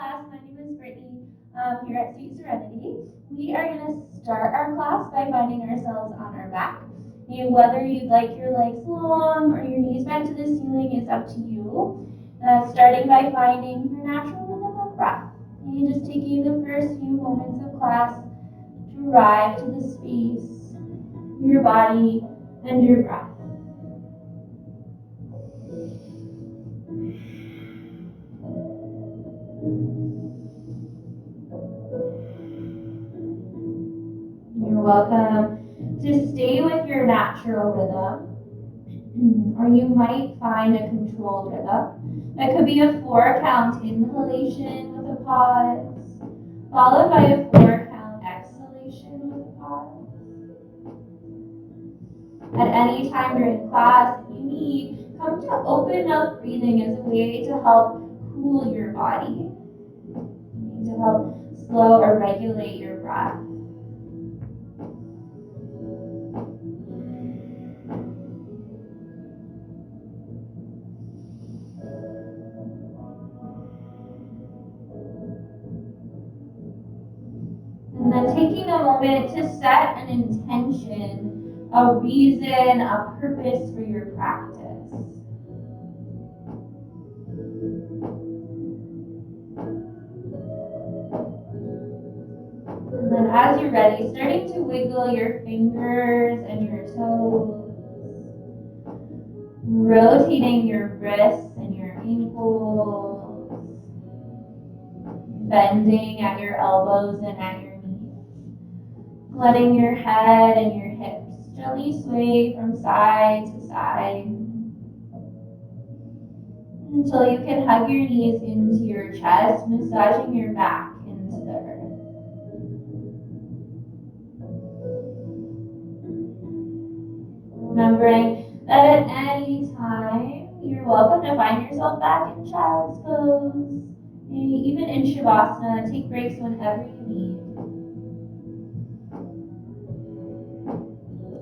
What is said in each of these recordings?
class. My name is Brittany here at Serenity. We are going to start our class by finding ourselves on our back. And whether you'd like your legs long or your knees bent to the ceiling is up to you. Starting by finding your natural rhythm of breath. And just taking the first few moments of class to arrive to the space, your body, and your breath. You're welcome to stay with your natural rhythm, or you might find a controlled rhythm. That could be a 4-count inhalation with a pause, followed by a 4-count exhalation with a pause. At any time during class, if you need, come to open mouth breathing as a way to help cool your body, to help slow or regulate your breath. And then taking a moment to set an intention, a reason, a purpose for your practice. And then as you're ready, starting to wiggle your fingers and your toes, rotating your wrists and your ankles, bending at your elbows and at your knees, letting your head and your hips gently sway from side to side until you can hug your knees into your chest, massaging your back into the earth. Remembering that at any time, you're welcome to find yourself back in child's pose, even in Shavasana. Take breaks whenever you need.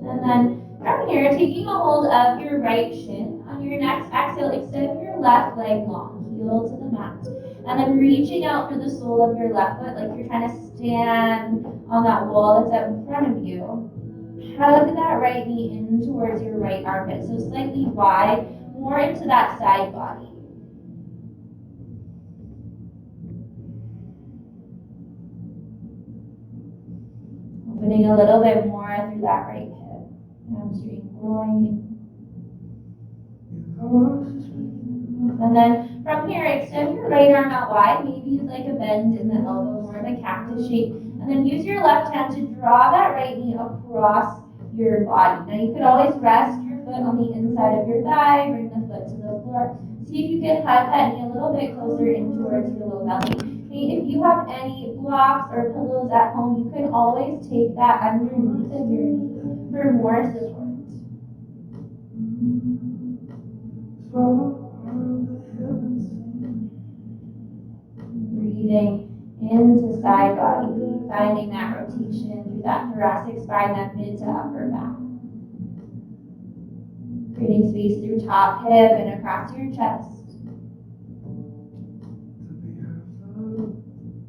And then from here, taking a hold of your right shin. On your next exhale, extend your left leg long, heel to the mat. And then reaching out for the sole of your left foot like you're trying to stand on that wall that's out in front of you. Hug that right knee in towards your right armpit, so slightly wide, more into that side body. Opening a little bit more through that right hip, hamstring, groin. And then from here, extend your right arm out wide. Maybe you'd like a bend in the elbow, more of a cactus shape. And then use your left hand to draw that right knee across your body. Now you could always rest your foot on the inside of your thigh, bring the foot to the floor. See if you can hug that knee a little bit closer in towards your low belly. Okay, if you have any blocks or pillows at home, you can always take that underneath of your knee for more support. Breathing into side body, finding that rotation through that thoracic spine, that mid to upper back. Creating space through top hip and across your chest.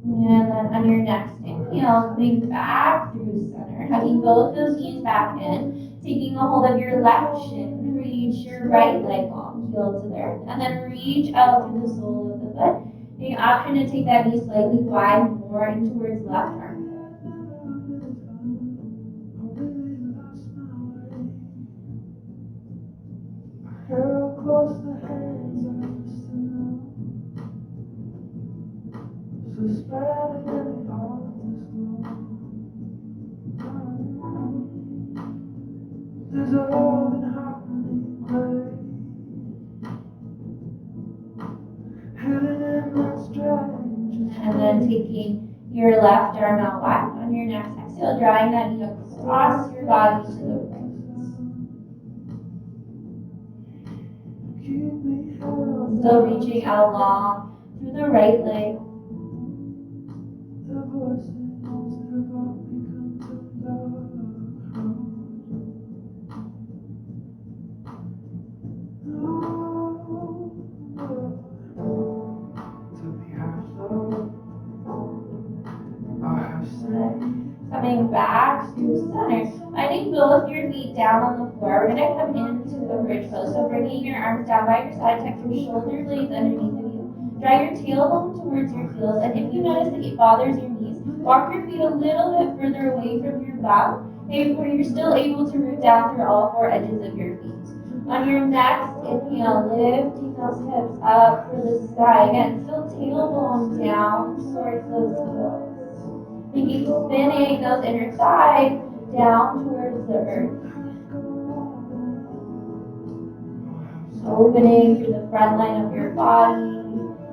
And then on your next inhale, coming back through center, hugging both those knees back in, taking a hold of your left shin, reach your right leg long, heel to the earth, and then reach out through the sole of the foot. The option to take that knee slightly wide, more in towards left arm. And then taking your left arm out wide. On your next exhale, drawing that knee across your body to the right. Still reaching out long through the right leg. back through center. Finding both your feet down on the floor, we're gonna come into a bridge pose. So bringing your arms down by your side, tuck your shoulder blades underneath of you. Draw your tailbone towards your heels, and if you notice that it bothers your knees, walk your feet a little bit further away from your bum, where you're still able to root down through all four edges of your feet. On your next inhale, lifting those hips up for the sky. Again, still tailbone down towards those heels. Keep spinning those inner thighs down towards the earth. Opening through the front line of your body,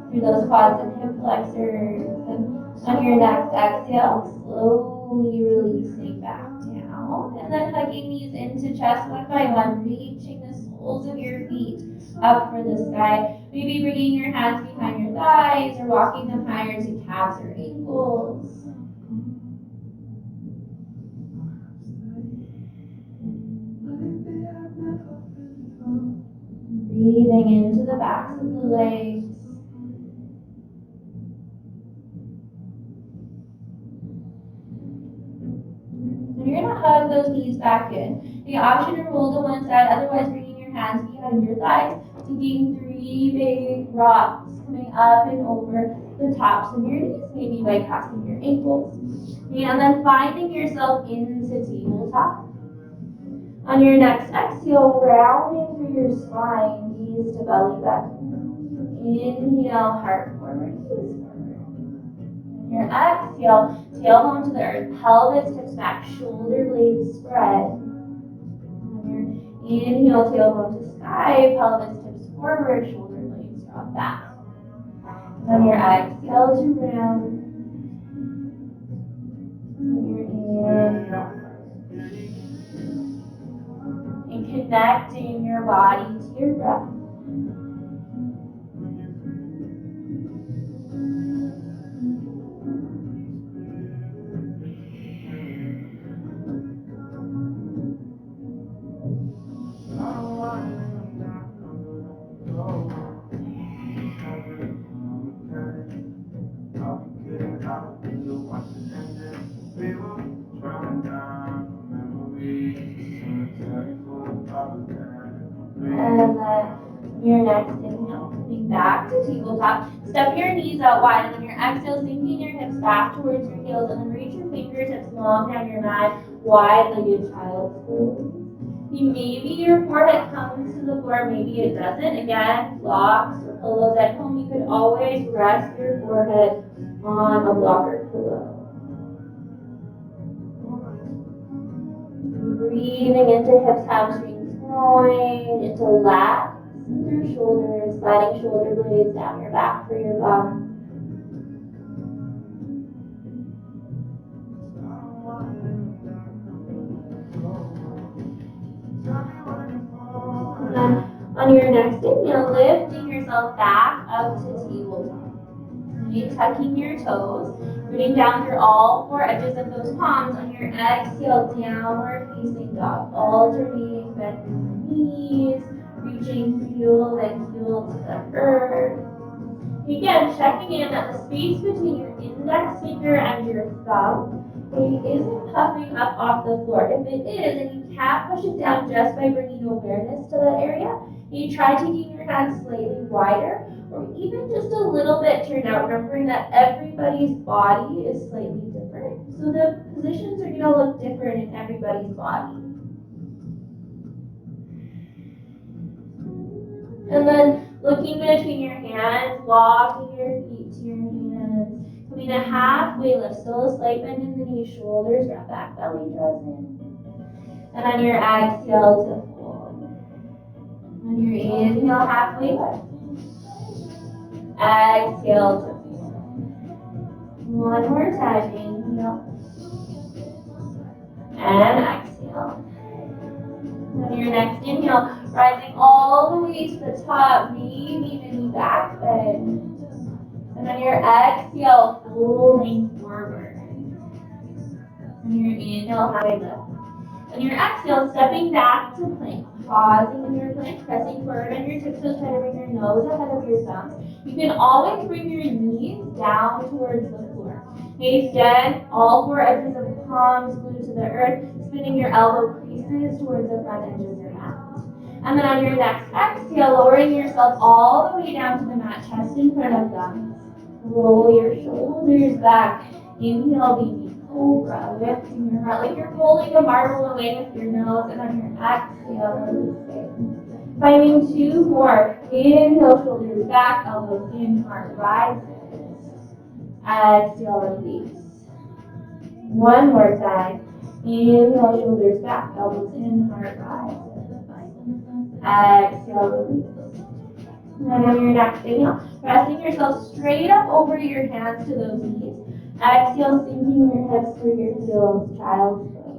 through those quads and hip flexors. And on your next exhale, slowly releasing back down. And then hugging knees into chest one by one, reaching the soles of your feet up for the sky. Maybe bringing your hands behind your thighs or walking them higher to calves or ankles. Breathing into the backs of the legs. And you're going to hug those knees back in. The option to roll to one side, otherwise bringing your hands behind your thighs, taking 3 big rocks coming up and over the tops of your knees, maybe bypassing your ankles. And then finding yourself into tabletop. On your next exhale, rounding through your spine, knees to belly button. Inhale, heart forward, knees forward. On your exhale, tailbone to the earth, pelvis tips back, shoulder blades spread. On your inhale, tailbone to sky, pelvis tips forward, shoulder blades drop back. On your exhale to round. On your inhale. And connecting your body to your breath. And then your next inhale, coming back to tabletop. Step your knees out wide, and then your exhale, sinking your hips back towards your heels, and then reach your fingertips long down your mat, wide-legged child's pose. Maybe your forehead comes to the floor, maybe it doesn't. Again, blocks or pillows at home, you could always rest your forehead on a block or pillow. Breathing into hips, hamstrings, groin, into lats, through shoulders, sliding shoulder blades down your back for your bum. And then on your next inhale, lifting yourself back up to tabletop. Tucking your toes, rooting down through all four edges of those palms. On your exhale, downward facing dog, alternating bend your knees, reaching heel and heel to the earth. Again, checking in that the space between your index finger and your thumb isn't puffing up off the floor. If it is, and you can't push it down just by bringing awareness to that area, you try taking your hands slightly wider, or even just a little bit turned out, remembering that everybody's body is slightly different. So the positions are going to look different in everybody's body. And then looking between your hands, walking your feet to your hands, coming a halfway lift, still a slight bend in the knees, shoulders drop back, belly draws in. And on your exhale to fold. On your inhale, halfway lift. Exhale to fold. One more time, inhale. And exhale. On your next inhale, rising all the way to the top, maybe mini back bend. And on your exhale, folding forward. On your inhale, high lift. On your exhale, stepping back to plank. Pausing in your plank, pressing forward on your tiptoes, try to bring your nose ahead of your thumbs. You can always bring your knees down towards the floor. Again, all four edges of the palms glued to the earth, spinning your elbow creases towards the front edge of your mat. And then on your next exhale, lowering yourself all the way down to the mat, chest in front of thumbs. Roll your shoulders back. Inhale, baby cobra, lifting your heart like you're rolling a marble away with your nose. And on your exhale, releasing. Finding 2 more. Inhale, shoulders back, elbows in, heart rises. Exhale, release. One more time. Inhale, shoulders back, elbows in, heart rises. Exhale, release. And then on your next inhale, pressing yourself straight up over your hands to those knees. Exhale, sinking your hips through your heels, child's pose.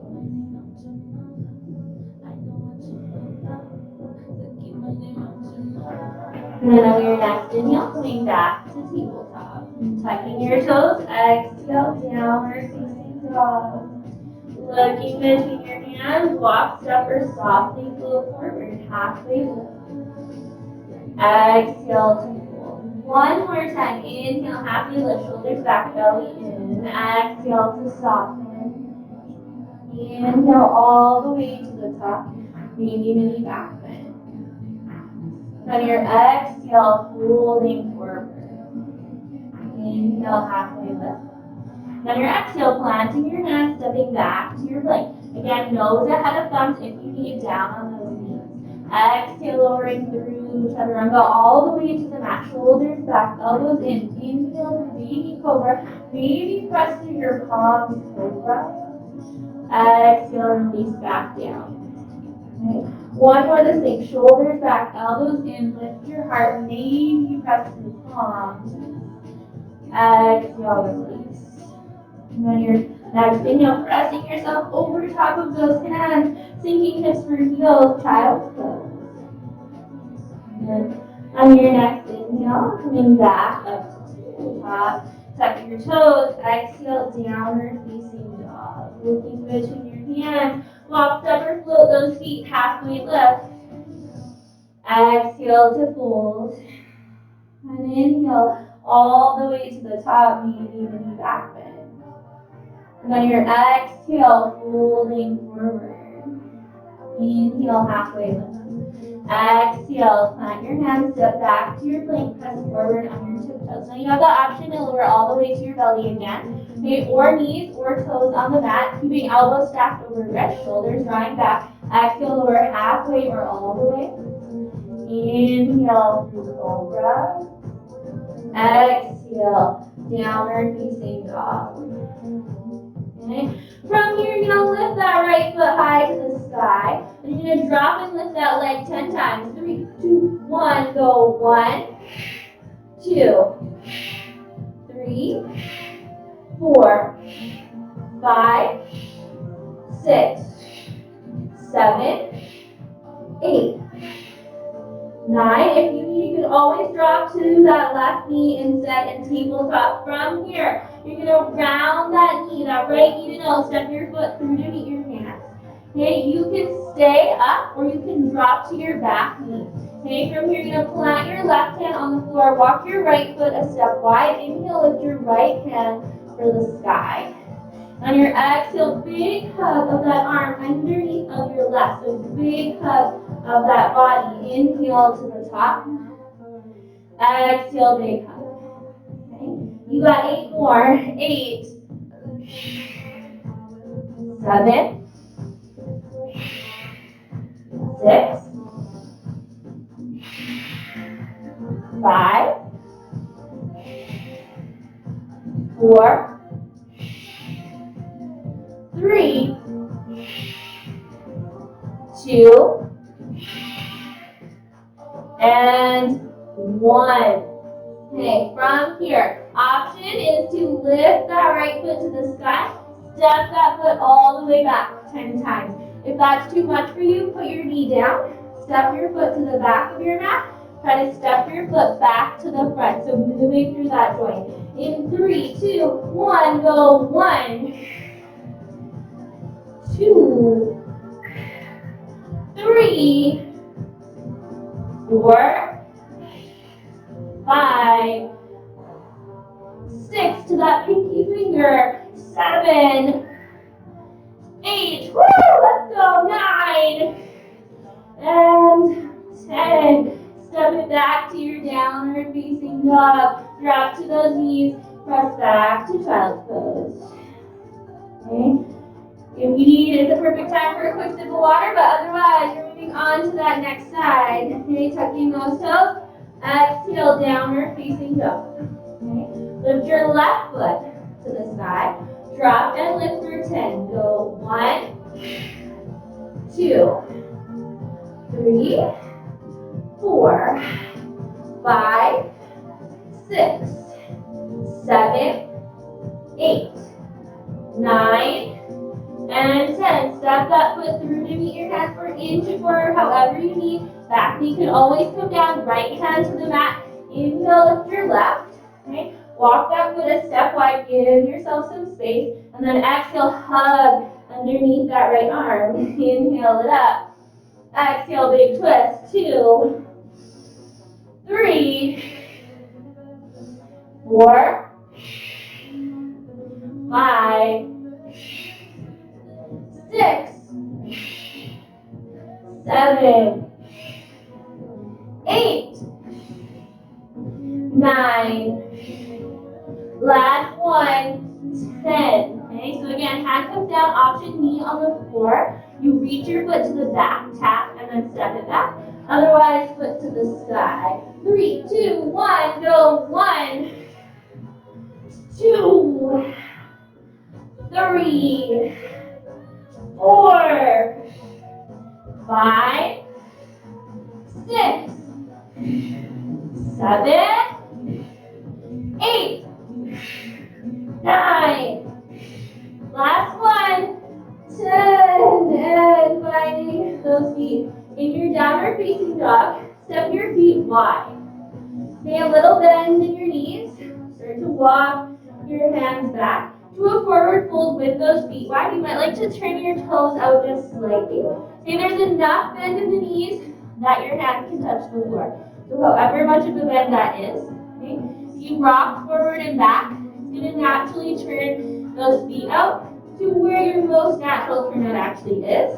And then on your next inhale, coming back to tabletop. Tucking your toes, exhale, downward facing dog. Looking between your hands, walk, step, or softly float forward, halfway lift. Exhale to fold. One more time. Inhale, halfway lift, shoulders back, belly in. Exhale to soften. Inhale all the way to the top. Mini back bend. On your exhale, folding forward. Inhale, halfway lift. On your exhale, planting your hands, stepping back to your plank. Again, nose ahead of thumbs if you need, down on those knees. Exhale, lowering through chaturanga all the way to the mat. Shoulders back, elbows in. Inhale, baby cobra. Baby press through your palms, cobra. Exhale, release back down. Okay. One more the same. Shoulders back, elbows in. Lift your heart. Maybe press through palms. Exhale, release. And then your next inhale, pressing yourself over top of those hands, sinking hips for heels, child's pose. And then on your next inhale, coming back up to tabletop, tuck your toes, exhale, downward facing dog. Looking between your hands, walk, step, or float those feet, halfway lift. Exhale to fold. And inhale all the way to the top, mini back bend. And on your exhale, folding forward. Inhale, halfway lift. Exhale, plant your hands, step back to your plank, press forward on your tiptoes. Now you have the option to lower all the way to your belly again, okay, or knees or toes on the mat, keeping elbows stacked over wrists, shoulders drawing back. Exhale, lower halfway or all the way. Inhale through cobra. Exhale, downward facing dog. Okay. From here, you're going to lift that right foot high to the sky. And you're going to drop and lift that leg 10 times. 3, 2, 1, go. 1, 2, 3, 4, 5, 6, 7, 8, 9. If you need, you can always drop to that left knee instead and tabletop. From here, you're going to round that knee, that right knee to nose. Step your foot through to meet your hands. Okay, you can stay up or you can drop to your back knee. Okay, from here, you're going to plant your left hand on the floor. Walk your right foot a step wide. Inhale, lift your right hand for the sky. On your exhale, big hug of that arm underneath of your left. So big hug of that body. Inhale to the top. Exhale, big hug. Okay. You got 8 more. 8, 7, 6, 5, 4, 3, 2, and 1. Okay, from here, option is to lift that right foot to the sky, step that foot all the way back 10 times. If that's too much for you, put your knee down, step your foot to the back of your mat, try to step your foot back to the front, so moving through that joint. In 3, 2, 1, go. 1, 2, 3, 4, 5, 6 to that pinky finger, 7, 8. Woo! Let's go. 9 and 10. Step it back to your downward facing dog. Drop to those knees. Press back to child's pose. Okay. If you need, it's a perfect time for a quick sip of water, but otherwise, you're moving on to that next side. Okay, tucking those toes. Exhale, downward facing dog. Okay. Lift your left foot to the side. Drop and lift for 10. Go 1, 2, 3, 4, 5, 6, 7, 8, 9, and 10. Step that foot through to meet your hands for inch forward, however you need. Back knee can always come down. Right hand to the mat. Inhale, lift your left. Okay. Walk that foot a step wide. Give yourself some space. And then exhale, hug underneath that right arm. Inhale it up. Exhale, big twist. 2, 3, 4, 5, 6, 7, 8, 9, last one, 10. Okay, so again, hand comes down, option knee on the floor. You reach your foot to the back, tap, and then step it back. Otherwise, foot to the side. 3, 2, 1, go. 1, 2, 3, 4, 5, 6, 7, 8, 9, last one, 10, and finding those feet. In your downward facing dog, step your feet wide. Stay a little bend in your knees. Start to walk your hands back to a forward fold with those feet wide. You might like to turn your toes out just slightly. Okay, there's enough bend in the knees that your hands can touch the floor. So however much of a bend that is. Okay, if you rock forward and back, it's going to naturally turn those feet out to where your most natural turnout actually is.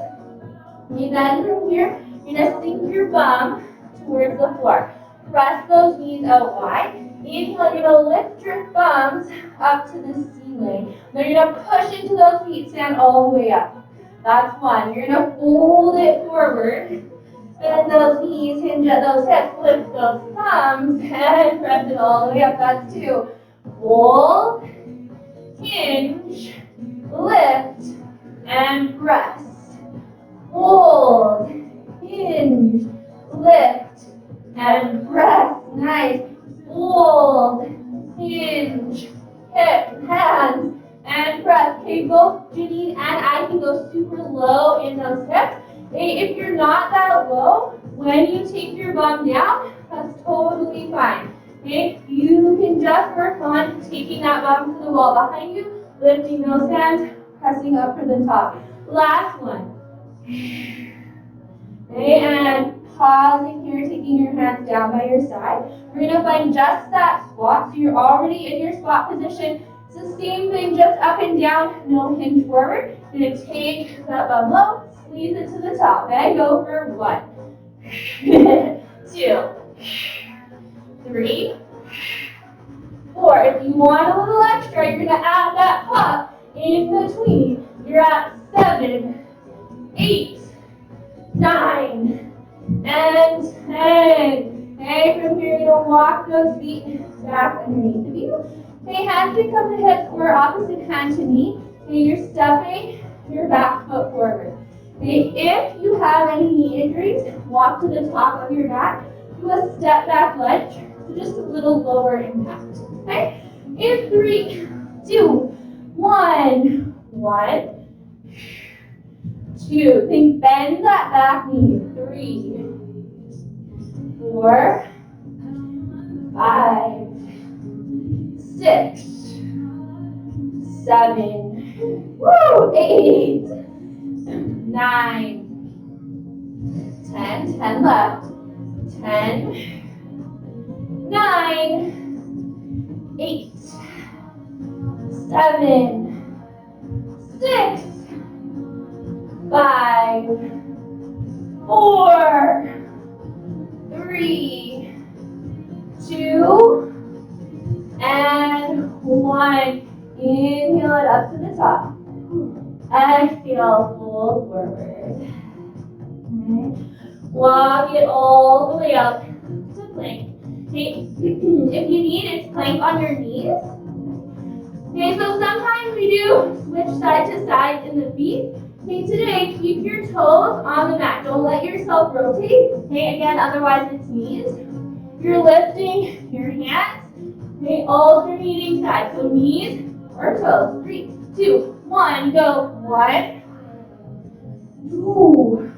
Okay, then from here, you're going to sink your bum towards the floor. Press those knees out wide. Inhale, you're going to lift your thumbs up to the ceiling. Then you're going to push into those feet, stand all the way up. That's 1. You're going to fold it forward. Bend those knees, hinge at those hips, lift those thumbs, and press it all the way up. That's 2. Fold, hinge, lift, and press. Fold, hinge, lift, and press. Nice. Fold, hinge, hip, hands, and press. Okay, both Janine and I can go super low in those hips. Okay, if you're not that low, when you take your bum down, that's totally fine. Okay, you can just work on taking that bum to the wall behind you, lifting those hands, pressing up for the top. Last one. Okay, and pausing here, taking your hands down by your side. We're going to find just that squat. So you're already in your squat position. It's the same thing, just up and down, no hinge forward. You're going to take that bum low, squeeze it to the top. Okay, go for 1, 2, 3, 4. If you want a little extra, you're going to add that pop in between. You're at 7, 8, 9, and 10. Okay, from here you're going to walk those feet back underneath of you. Okay, hands can come to hips or opposite hand to knee. Okay, you're stepping your back foot forward. Okay, if you have any knee injuries, walk to the top of your mat. Do a step back lunge, so just a little lower impact. Okay, in 3, 2, 1, 1, 2. Think bend that back knee. 3, 4, 5, 6, 7, 8, 9, 10, 10 left, 10, 9, 8, 7, 6, 4, 3, 2, and 1. Inhale it up to the top. Exhale, fold forward. Okay. Walk it all the way up to plank. Okay. If you need, it's plank on your knees. Okay, so sometimes we do switch side to side in the feet. Okay, today keep your toes on the mat. Don't let yourself rotate. Okay, again, otherwise it's knees. You're lifting your hands. Okay, alternating sides. So knees or toes. 3, 2, 1, go. 1, 2,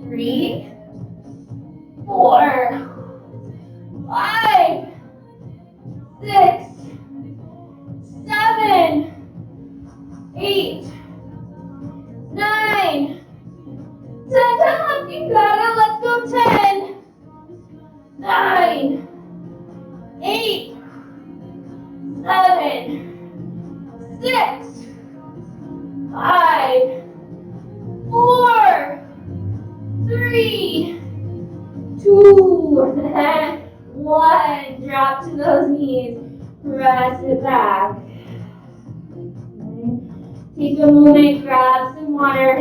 3, 4, 5, 6, 7, 8, 9, 10. 10 left. You got it. Let's go. 10, 9, 8, 7, 6, 5, 4, 3, 2, and 1. Drop to those knees. Press it back. Okay. Take a moment, grab some water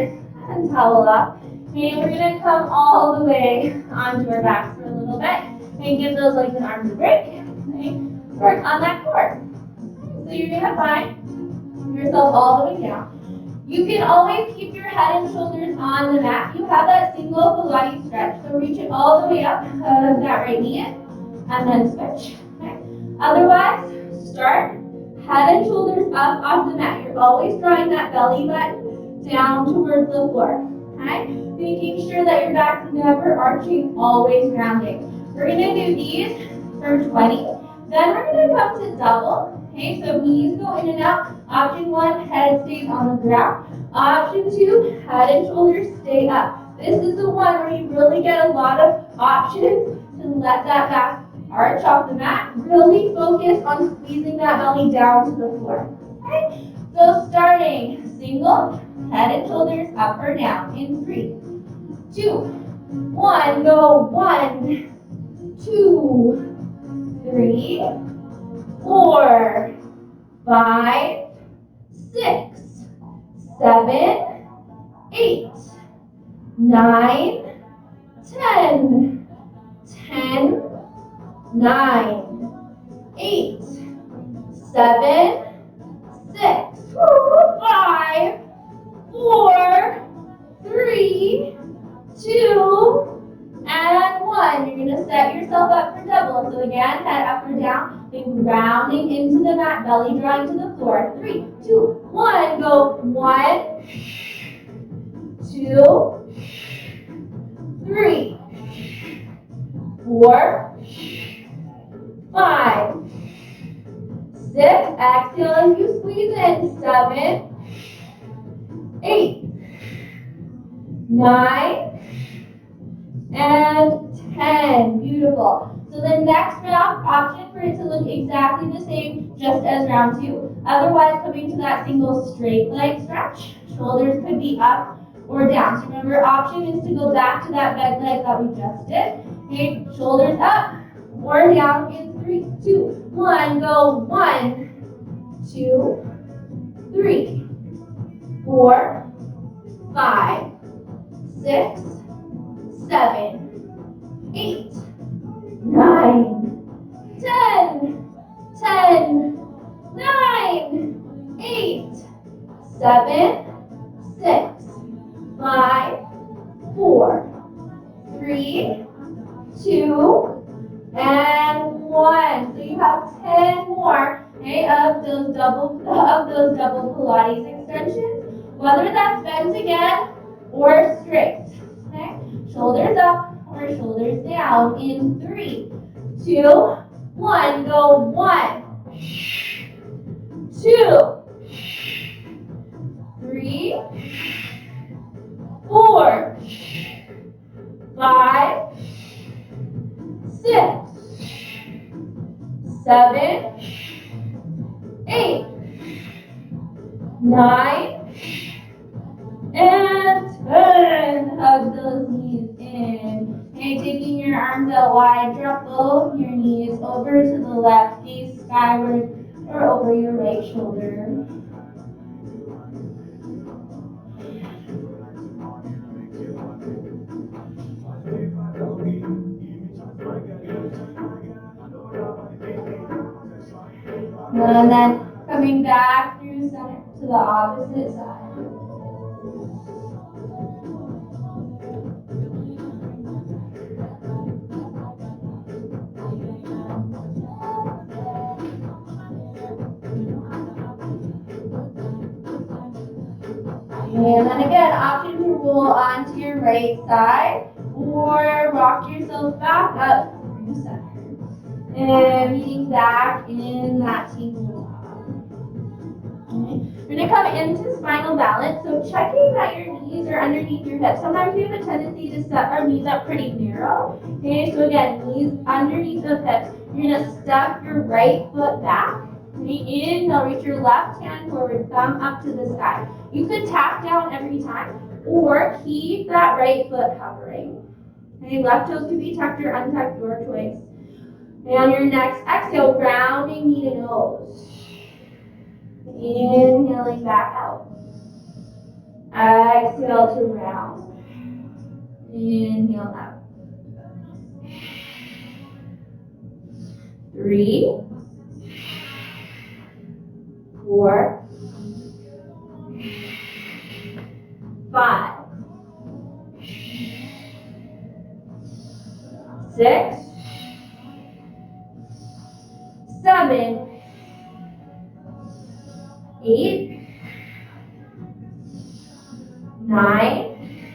and towel up. Okay, we're going to come all the way onto our backs for a little bit. And give those legs and arms a break. Okay. Work on that core. So you're going to find yourself all the way down. You can always keep your head and shoulders on the mat. You have that single Pilates stretch. So reach it all the way up out of that right knee and then switch. Okay. Otherwise, start head and shoulders up off the mat. You're always drawing that belly button down towards the floor. Okay? Making sure that your back's never arching, always grounding. We're going to do these for 20. Then we're going to come to double. Okay, so knees go in and out. Option 1, head stays on the ground. Option 2, head and shoulders stay up. This is the one where you really get a lot of options to let that back arch off the mat. Really focus on squeezing that belly down to the floor. Okay, so starting single, head and shoulders up or down in 3, 2, 1. Go 1, 2, 3, 4, 5, 6, 7, 8, 9, 10, 10, 9, 8, 7, 6, 5, 4, 3, 2, and 1. You're going to set yourself up for double. So again, head up or down, then rounding into the mat, belly drawing to the floor. 3, 2, 1. Go 1, 2, 3, 4, 5, 6. Exhale as you squeeze in. 7, 8, 9, and 10. Beautiful. So the next round, option for it to look exactly the same just as round 2. Otherwise, coming to that single straight leg stretch. Shoulders could be up or down. So remember, option is to go back to that bed leg that we just did. Okay, shoulders up or down in 3, 2, 1. Go 1, 2, 3, 4, 5, 6, 7, 8, 9, 10, 10, 9, 8, 7, 6, 5, 4, 3, 2, and 1. So you have 10 more, okay, of those double Pilates extensions, whether that's bent again or straight. Okay, shoulders up or shoulders down in 3, 2, 1. Go 1, 2, 3, 4, 5, 6, 7, 8, 9, and 10. hug those knees in. Okay, taking your arms out wide, drop both your knees over to the left, gaze skyward or over your right shoulder. And then coming back through center to the opposite side. And then again, option to roll onto your right side or rock yourself back up through center. And meeting back in that tabletop. Okay. We're going to come into spinal balance. So checking that your knees are underneath your hips. Sometimes we have a tendency to set our knees up pretty narrow. Okay, so again, knees underneath the hips. You're going to step your right foot back. Okay, inhale, reach your left hand forward, thumb up to the sky. You could tap down every time or keep that right foot hovering. Okay, left toes can be tucked or untucked, your choice. And on your next exhale, grounding knee to nose. Inhaling back out. Exhale to round. Inhale out. 3, 4, 5, 6, 7, 8, 9,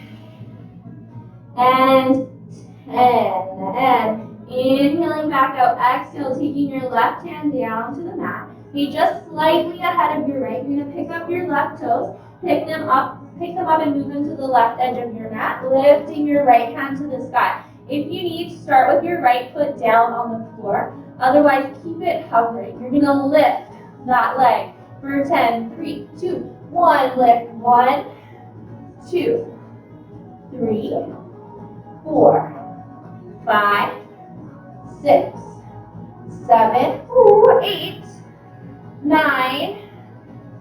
and 10. And inhaling back out, exhale, taking your left hand down to the mat. Okay, just slightly ahead of your right. You're going to pick up your left toes, pick them up and move them to the left edge of your mat, lifting your right hand to the sky. If you need, start with your right foot down on the floor. Otherwise, keep it hovering. You're going to lift that leg for 10, 3, 2, 1. Lift 1, 2, 3, 4, 5, 6, 7, 8, 9,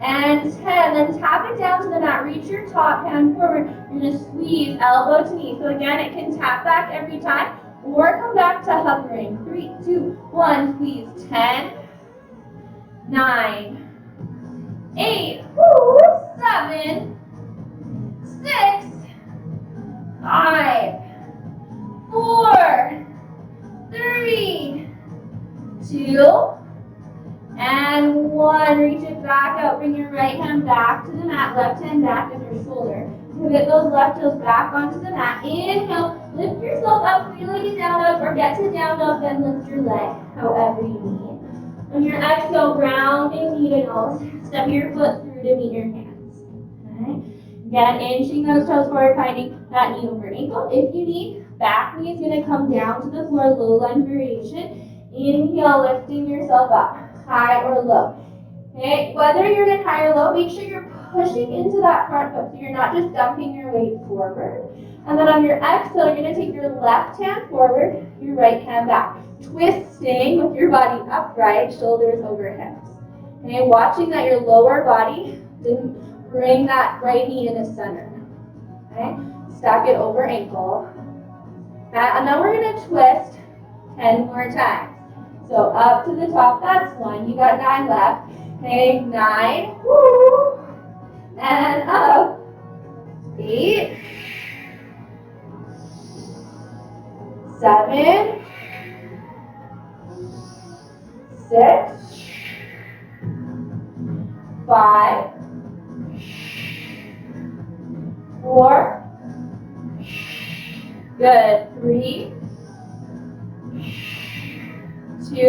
and 10. Then tap it down to the mat. Reach your top hand forward. You're going to squeeze elbow to knee. So again, it can tap back every time or come back to hovering. 3, 2, 1. Squeeze. 10, 9, 8, 7, 6, 5, 4, 3, 2, and 1. Reach it back out. Bring your right hand back to the mat. Left hand back at your shoulder. Pivot those left toes back onto the mat. Inhale. Lift yourself up. Three-legged down dog or get to down dog. Then lift your leg however you need. On your exhale, grounding knee to nose. Step your foot through to meet your hands. Okay. Again, inching those toes forward, finding that knee over ankle. If you need, back knee is going to come down to the floor, low lunge variation. Inhale, lifting yourself up, high or low. Okay, whether you're in high or low, make sure you're pushing into that front foot so you're not just dumping your weight forward. And then on your exhale, you're going to take your left hand forward, your right hand back, twisting with your body upright, shoulders over hips. Okay, watching that your lower body didn't bring that right knee into center. Okay, stack it over ankle. And then we're going to twist 10 more times. So up to the top, that's 1. You got 9 left. Okay, 9. Woo. And up. 8. 7. 6. 5. 4. Good. 3. 2.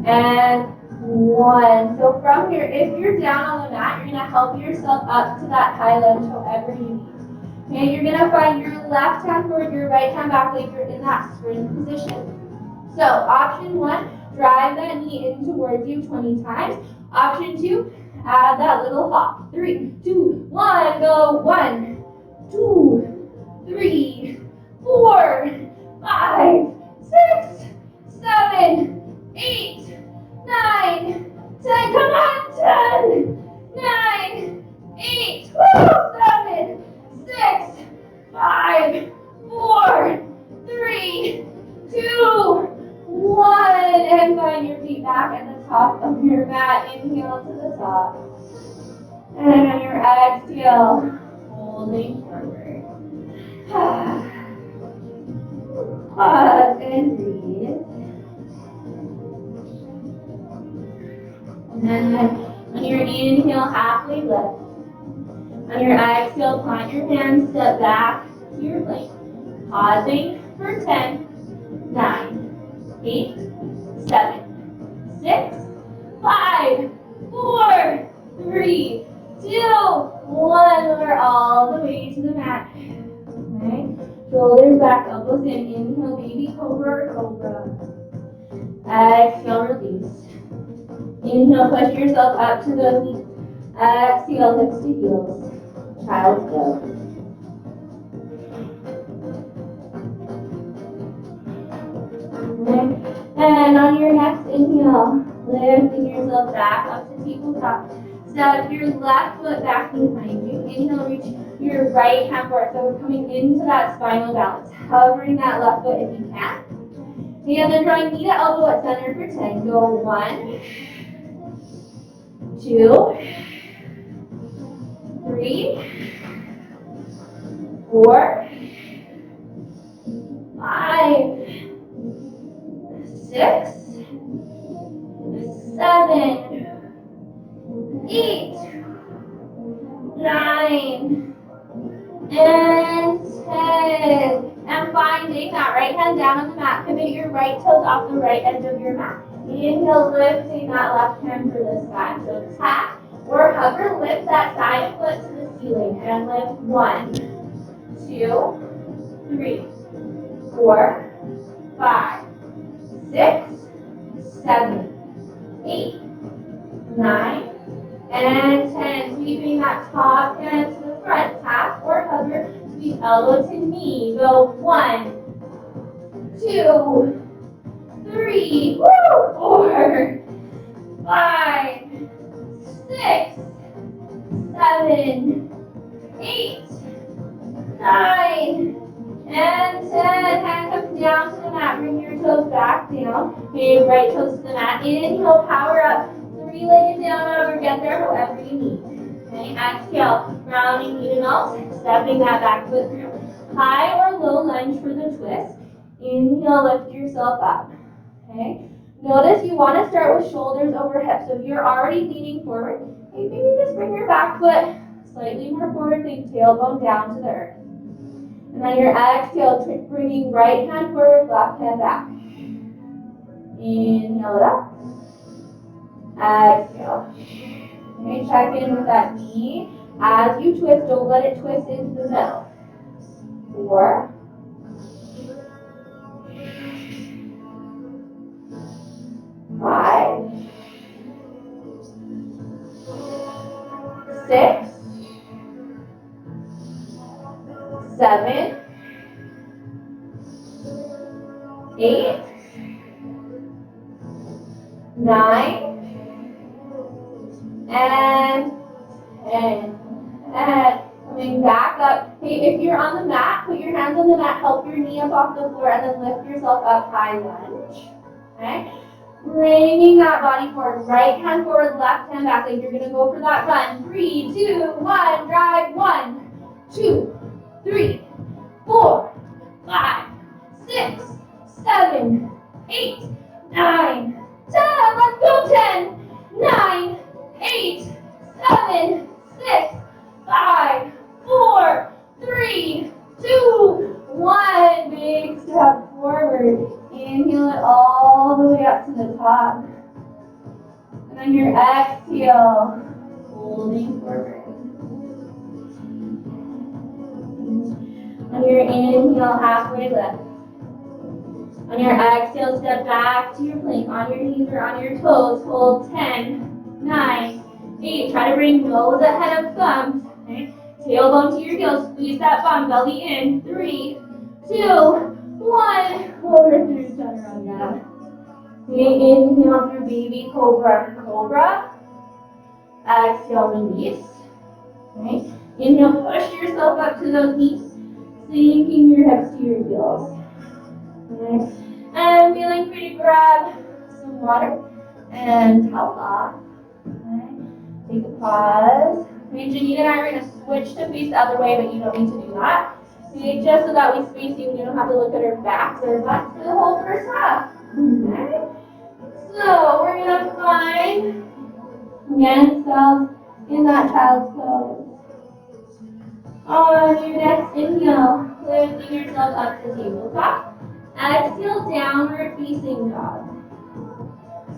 And 1. So from here, if you're down on the mat, you're going to help yourself up to that high lunge however you need. Okay, you're going to find your left hand forward, your right hand back like you're in that sprint position. So option 1, drive that knee in towards you 20 times. Option 2, add that little hop. 3, 2, 1. Go 1, 2, 3, 4, 5, 6, 7, 8, 9, 10. Come on, 10, 9, 8, 7, 6, 5, 4, 3, 2, 1. And find your feet back at the top of your mat. Inhale to the top. And on your exhale, holding forward. Pause and breathe. And then on your inhale, halfway lift. On your exhale, plant your hands, step back to your plank. Pausing for 10, 9, 8, 7, 6, 5, 4, 3, 2, 1. We're all the way to the mat. Okay. Shoulders back, elbows in. Inhale, baby cobra or cobra. Exhale, release. Inhale, push yourself up to the feet. Exhale, hips to heels. Child's pose. Okay. And on your next inhale, lifting yourself back up to tabletop. Step your left foot back behind you. Inhale, reach your right hand forward. So we're coming into that spinal balance. Hovering that left foot if you can. And then drawing knee to elbow at center for 10. Go 1, 2, 3, 4, 5, 6, 7, 8, 9, and 10. And finding that right hand down on the mat. Pivot your right toes off the right edge of your mat. Inhale, lifting that left hand for this side. So tap or hover, lift that side foot to the ceiling. And lift 1, 2, 3, 4, 5, 6, 7, 8, 9, and 10. Sweeping that top hand to the front. Tap or hover, sweep elbow to knee. Go 1, 2, 3, 4, 5, 6, 7, 8, 9, and 10. Hand comes down to the mat. Bring your toes back down. Big right toes to the mat. Inhale, power up. 3-legged down dog or get there however you need. Okay, exhale, rounding knee to nose. Stepping that back foot through. High or low lunge for the twist. Inhale, lift yourself up. Okay. Notice you want to start with shoulders over hips. So if you're already leaning forward, maybe just bring your back foot slightly more forward, think tailbone down to the earth. And on your exhale, bringing right hand forward, left hand back. Inhale it up. Exhale. Okay, check in with that knee. As you twist, don't let it twist into the middle. 4, 5, 6, 7, 8, 9, and 10. And coming back up. Hey, if you're on the mat, put your hands on the mat, help your knee up off the floor, and then lift yourself up, high lunge. Okay? Bringing that body forward. Right hand forward, left hand back. Like you're going to go for that run. 3, 2, 1. Drive. 1, 2, 3, 4, 5, 6, 7, 8, 9, 10. Let's go. 10, 9, 8, 7, 6, 5, 4, 3, 2, 1. Big step forward. Inhale it all the way up to the top. And on your exhale, holding forward. On your inhale, halfway lift. On your exhale, step back to your plank. On your knees or on your toes, hold 10, 9, 8. Try to bring nose ahead of thumbs. Okay? Tailbone to your heels. Squeeze that bum. Belly in. 3, 2, 1. Lower through chaturanga. Okay, inhale through baby cobra. Cobra. Exhale, release. Okay? Inhale, push yourself up to those knees. Sinking your hips to your heels. Okay? And feeling free to grab some water and towel off. Okay? Take a pause. Okay, Janine and I are going to switch to face the other way, but you don't need to do that. Okay, just so that we space you and you don't have to look at our backs or butts for the whole first half. Okay? So we're going to find, again, cells in that child's pose. On your next inhale, lifting yourself up to tabletop. Exhale, downward facing dog.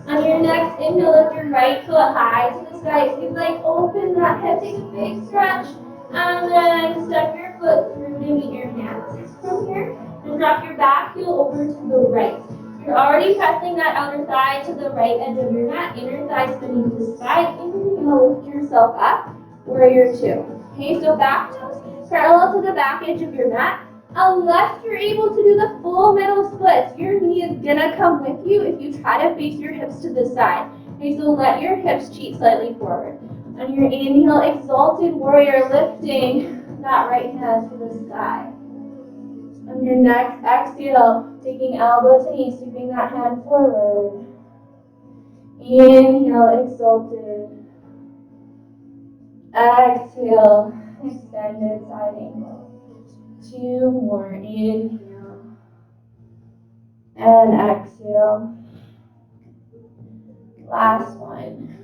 On your next inhale, lift your right foot high to the sky. If you'd like, open that hip, take a big stretch, and then step your foot through to meet your hands. From here, and drop your back heel over to the right. You're already pressing that outer thigh to the right edge of your mat, inner thigh spinning to the side. Inhale, lift yourself up, warrior 2. Okay, so back toes parallel to the back edge of your mat. Unless you're able to do the full middle splits, your knee is gonna come with you if you try to face your hips to the side. Okay, so let your hips cheat slightly forward. On your inhale, exalted warrior, lifting that right hand to the sky. On your next exhale, taking elbow to knee, sweeping that hand forward. Inhale, exalted. Exhale, extended side angle. 2 more. Inhale. And exhale. Last one.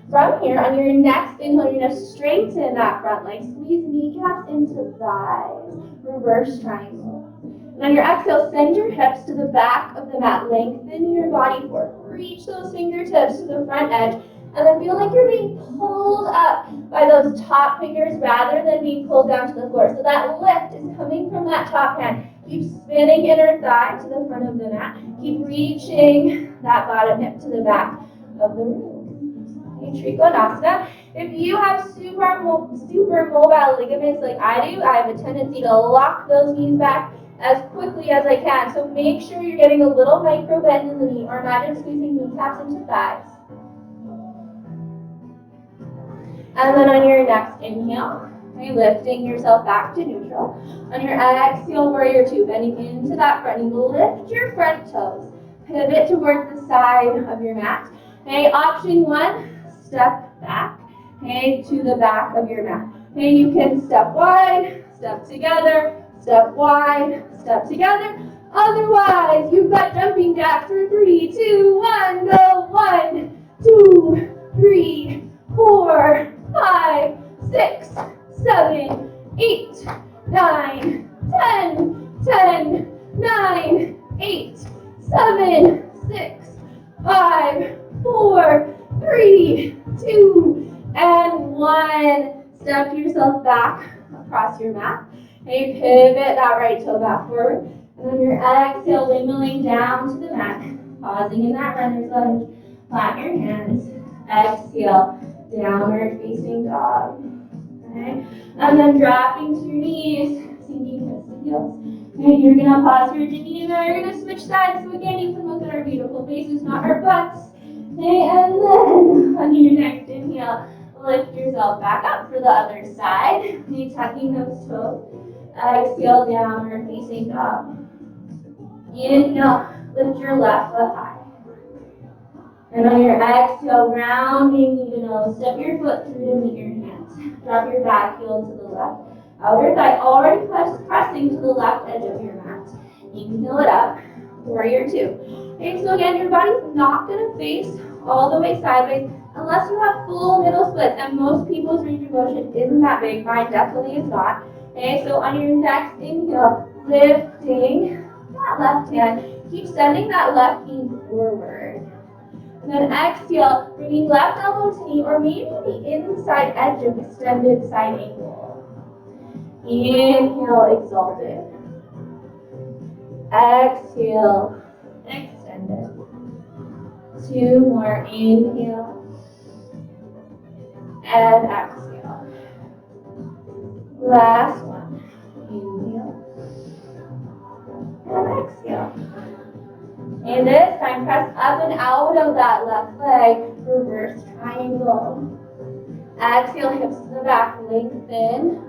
From here, on your next inhale, you're going to straighten that front leg. Squeeze kneecaps into thighs. Reverse triangle. And on your exhale, send your hips to the back of the mat. Lengthen your body forward. Reach those fingertips to the front edge. And then feel like you're being pulled up by those top fingers rather than being pulled down to the floor. So that lift is coming from that top hand. Keep spinning inner thigh to the front of the mat. Keep reaching that bottom hip to the back of the room. Okay, Trikonasana. If you have super mobile ligaments like I do, I have a tendency to lock those knees back as quickly as I can. So make sure you're getting a little micro bend in the knee, or imagine squeezing kneecaps into thighs. And then on your next inhale, okay, lifting yourself back to neutral. On your exhale, warrior 2, bending into that front knee. Lift your front toes. Pivot towards the side of your mat. Okay, option 1, step back, okay, to the back of your mat. Okay, you can step wide, step together, step wide, step together. Otherwise, you've got jumping jacks for 3, 2, 1, go. 1, 2, 3, 4, 5, 6, 7, 8, 9, 10, 10, 9, 8, 7, 6, 5, 4, 3, 2, and 1. Step yourself back across your mat. Okay, pivot that right toe back forward. And on your exhale, windmilling down to the mat. Pausing in that runner's lunge. Flatten your hands. Exhale, downward facing dog. Okay, and then dropping to your knees, sinking hips to heels. Okay, you're gonna pause here, Janine and I are gonna switch sides. So again, you can look at our beautiful faces, not our butts. Okay, and then on your next inhale, lift yourself back up for the other side. Okay, tucking those toes. Exhale, downward facing dog. Inhale, lift your left foot high. And on your exhale, rounding knee to nose, step your foot through to meet your hands. Drop your back heel to the left. Outer thigh already pressing to the left edge of your mat. Inhale it up, warrior 2. Okay, so again, your body's not going to face all the way sideways unless you have full middle splits, and most people's range of motion isn't that big. Mine definitely is not. Okay, so on your next inhale, lifting that left hand. Keep sending that left knee forward. And then exhale, bringing left elbow to knee, or maybe the inside edge of extended side angle. Inhale, exalted. Exhale, extended. 2 more. Inhale and exhale. Last one. Inhale and exhale. And this time, press up and out of that left leg. Reverse triangle. Exhale, hips to the back. Lengthen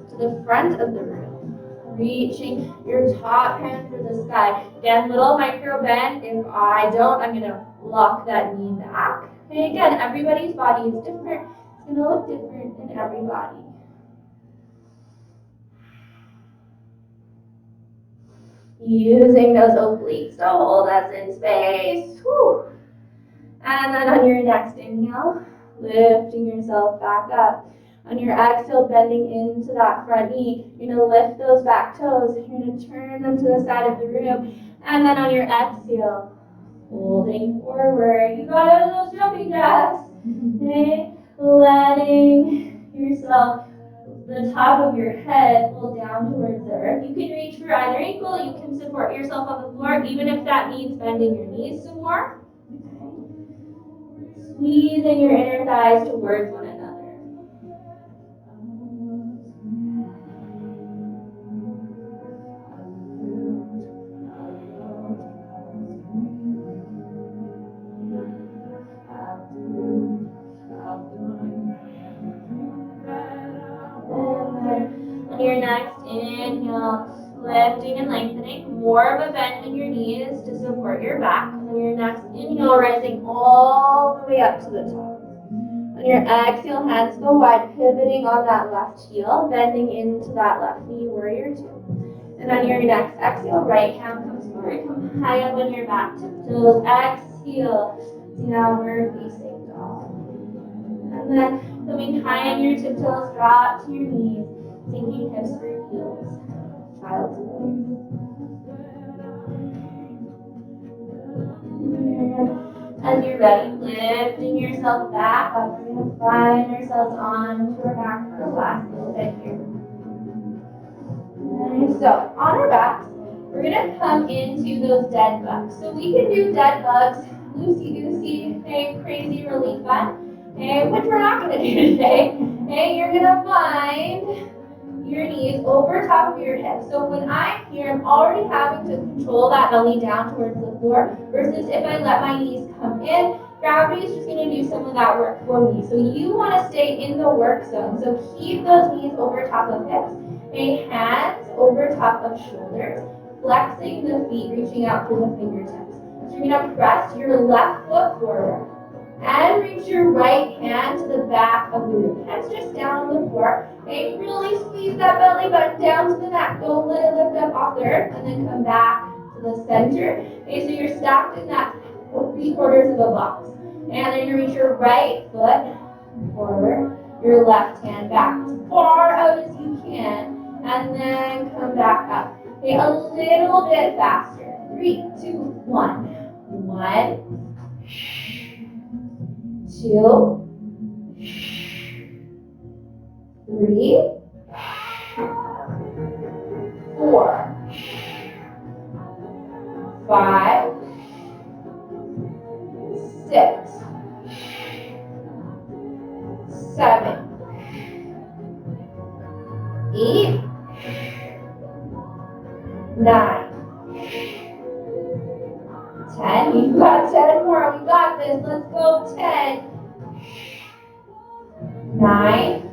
to the front of the room. Reaching your top hand for the sky. Again, little micro bend. If I don't, I'm going to lock that knee back. And again, everybody's body is different. It's going to look different in everybody. Using those obliques to hold us in space. Whew. And then on your next inhale, lifting yourself back up. On your exhale, bending into that front knee. You're going to lift those back toes. You're going to turn them to the side of the room. And then on your exhale, holding forward. You got out of those jumping jacks. Okay? Letting yourself, the top of your head, pull down towards the earth. You can reach for either ankle. You can support yourself on the floor, even if that means bending your knees some more. Squeezing your inner thighs towards one another. On your next inhale, lifting and lengthening. More of a bend in your knees to support your back. On your next inhale, rising all the way up to the top. On your exhale, hands go wide, pivoting on that left heel, bending into that left knee, warrior two. And on your next exhale, right hand comes forward, come high up on your back tiptoes. Exhale, downward facing dog. And then coming high on your tiptoes, drop to your knees, sinking hips for heels. Child's pose. As you're ready, lifting yourself back up. We're going to find ourselves onto our back for the last little bit here. And so, on our backs, we're going to come into those dead bugs. So we can do dead bugs, loosey-goosey, okay, crazy, really fun, okay, which we're not going to do today. Okay, you're going to find your knees over top of your hips. So when I'm here, I'm already having to control that belly down towards the floor, versus if I let my knees come in, gravity is just going to do some of that work for me. So you want to stay in the work zone. So keep those knees over top of hips, okay, hands over top of shoulders, flexing the feet, reaching out through the fingertips. So you're going to press your left foot forward and reach your right hand to the back of the room. Hands just down on the floor. Okay, really squeeze that belly button down to the mat. Don't let it lift up off the earth, and then come back to the center. Okay, so you're stacked in that 3/4 of a box. And then you reach your right foot forward, your left hand back as far out as you can, and then come back up. Okay, a little bit faster. 3, 2, 1. 1, 2, 3, 4, 5, 6, 7, 8, 9, 10. You've got 10 more. We got this. Let's go. 10, 9,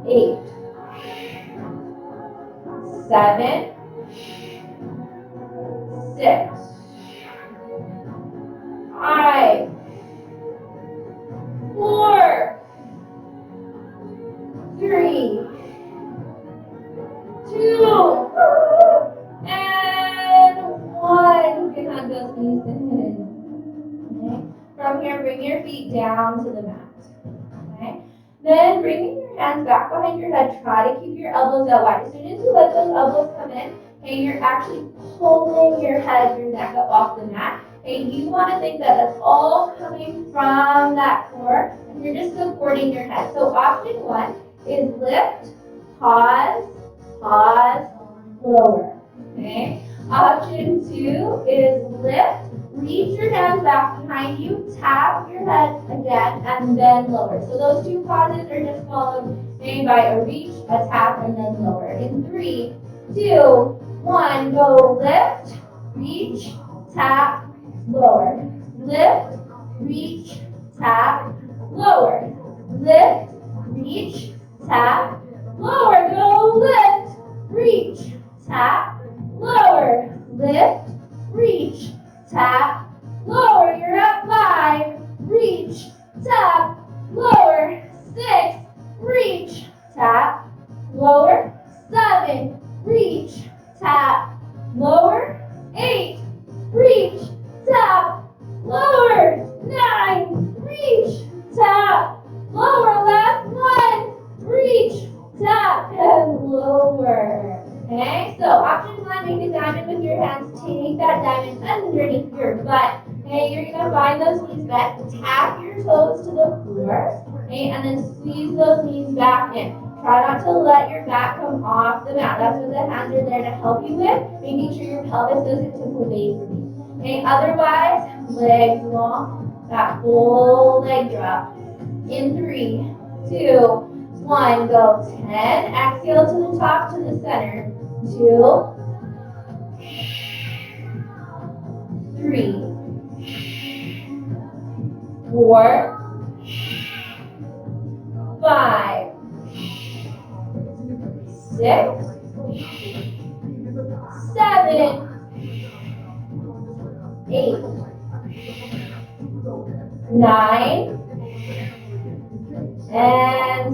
8, 7, 6, 5, 4, 3, 2, and 1. You can hug those knees in. Okay. From here, bring your feet down to the mat. Okay. Then bringing your hands back behind your head, try to keep your elbows out wide. As soon as you let those elbows come in, okay, you're actually pulling your head, your neck up off the mat. Okay, you want to think that that's all coming from that core, and you're just supporting your head. So option 1 is lift, pause, pause, lower. Okay. Option 2 is lift, reach your hands back behind you, tap your head again, and then lower. So those two pauses are just followed maybe by a reach, a tap, and then lower. In 3, 2, 1, go lift, reach, tap, lower. Lift, reach, tap, lower. Lift, reach, tap, lower. Go lift, reach, tap, lower. Lift, reach, tap, lower. You're at 5, reach, tap, lower. 6, reach, tap, lower. 7, reach, tap, lower. 8, reach, tap, lower. 9, reach, tap, lower. Last one, reach, tap, and lower. Okay, so option 1, make a diamond with your hands. Take that diamond underneath your butt. Okay, you're gonna find those knees bent, tap your toes to the floor, okay, and then squeeze those knees back in. Try not to let your back come off the mat. That's what the hands are there to help you with, making sure your pelvis doesn't tip away from you. Okay, otherwise, legs long, that full leg drop. In 3, 2, 1, go 10. Exhale to the top, to the center. 2, 3, 4, 5, 6, 7, 8, 9, and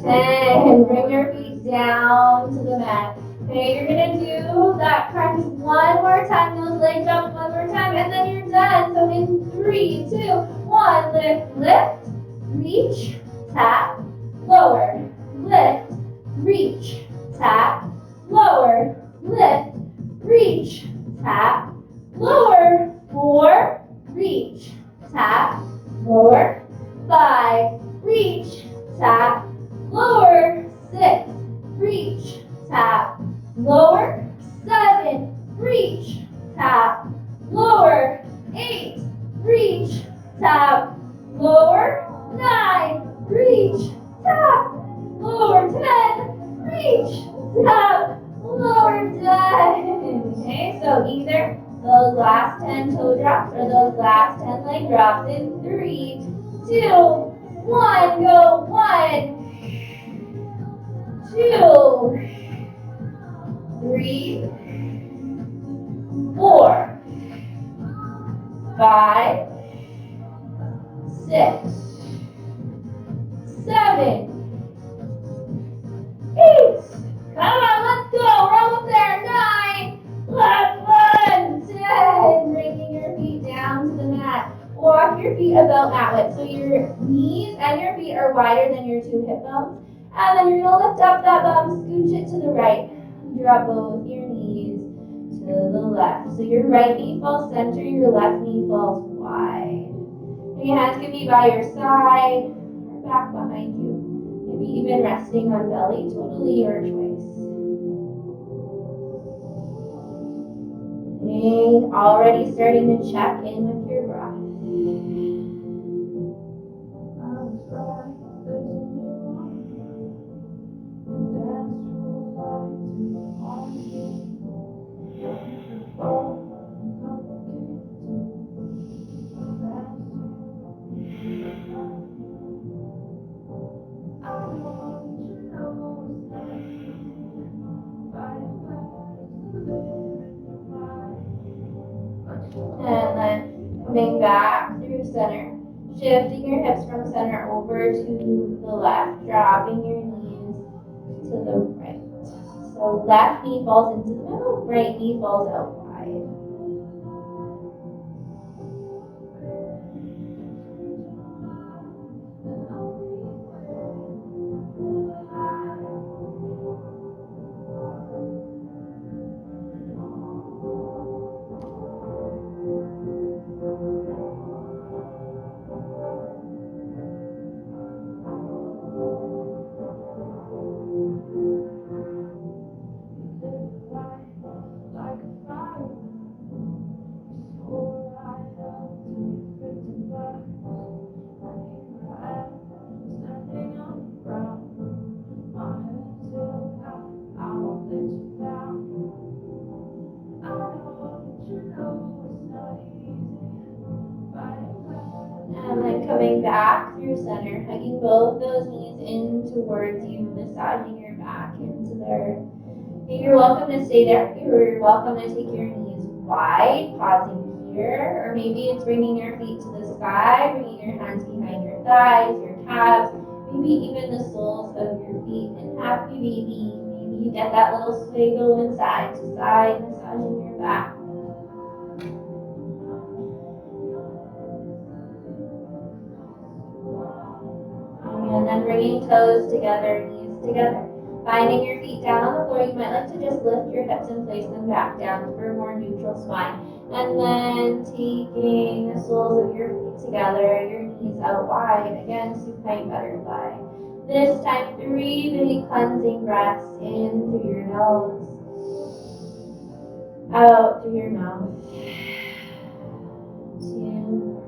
10. Bring your feet down to the mat. Okay, you're gonna do that crunch one more time. Those legs up one more time, and then you're done. So in 3, 2, 1, lift, lift, reach, tap, lower, lift, reach, tap, lower, lift, reach, tap, lower. 4, reach, tap, lower. 5, reach, tap, lower. 6, reach, tap, lower. 7, reach, tap, lower. 8, reach, tap, lower. 9, reach, tap, lower. 10, reach, tap, lower. Done. Okay, so either those last 10 toe drops or those last 10 leg drops in 3, 2, 1, go 1, 2, 3, 4, 5, 6, 7, 8. Come on, let's go. We're almost there. 9, last one, 10. Bringing your feet down to the mat. Walk your feet about mat width. So your knees and your feet are wider than your 2 hip bones. And then you're going to lift up that bum, scooch it to the right. Drop both your knees to the left. So your right knee falls center, your left knee falls wide. And your hands can be by your side or back behind you. Maybe even resting on belly, totally your choice. And already starting to check in with your breath. And then coming back through center, shifting your hips from center over to the left, dropping your knees to the right. So left knee falls into the middle, right knee falls out wide. both those knees in towards you, massaging your back into there. Okay, you're welcome to stay there. You're welcome to take your knees wide, pausing here, or maybe it's bringing your feet to the sky, bringing your hands behind your thighs, your calves, maybe even the soles of your feet. And happy baby, maybe you get that little sway going side to side, massaging your back. And then bringing toes together, knees together. Finding your feet down on the floor, you might like to just lift your hips and place them back down for a more neutral spine. And then taking the soles of your feet together, your knees out wide. Again, supine butterfly. This time, 3 big cleansing breaths in through your nose, out through your mouth. 2.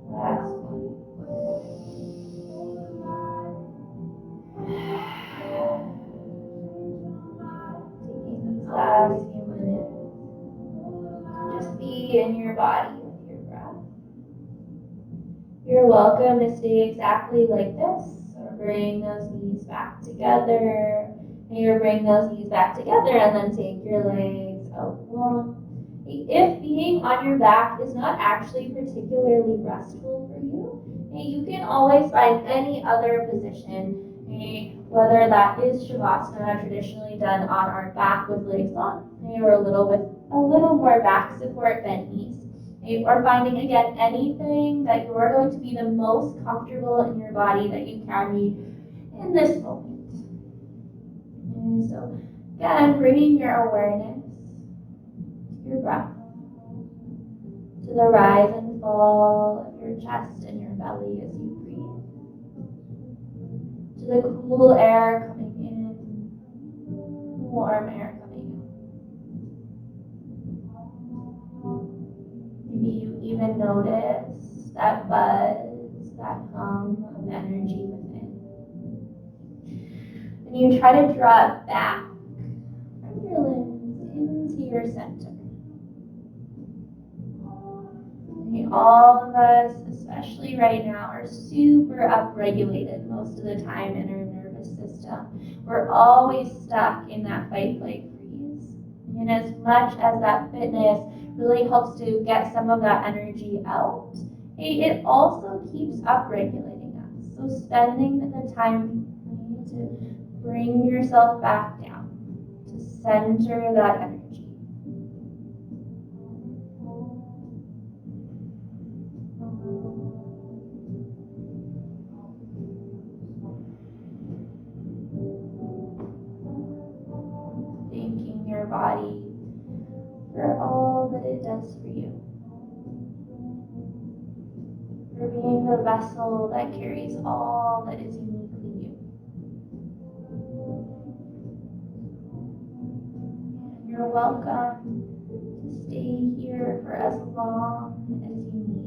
Last one. Taking these last few minutes. Just be in your body with your breath. You're welcome to stay exactly like this, or bring those knees back together. And you bring those knees back together and then take your legs out long. If being on your back is not actually particularly restful for you, you can always find any other position, whether that is Shavasana, traditionally done on our back with legs long, or a little more back support than knees. Or finding, again, anything that you're going to be the most comfortable in your body that you can be in this moment. And so, again, bringing your awareness to your breath, to the rise and fall of your chest and your belly as you breathe, to the cool air coming in, warm air coming in. Maybe you even notice that buzz, that hum of energy within. And you try to draw it back from your limbs into your center. And all of us, especially right now, are super upregulated most of the time in our nervous system. We're always stuck in that fight, flight, freeze. And as much as that fitness really helps to get some of that energy out, it also keeps upregulating us. So spending the time to bring yourself back down, to center that energy. Thanking your body for all that it does for you, for being the vessel that carries all that is uniquely you. And you're welcome to stay here for as long as you need.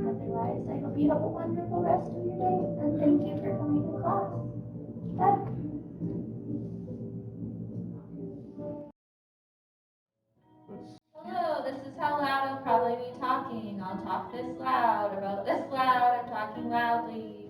Otherwise, I hope you have a wonderful rest of your day, and thank you for coming to class. Bye. Hello, this is how loud I'll probably be talking. I'll talk this loud, about this loud, I'm talking loudly.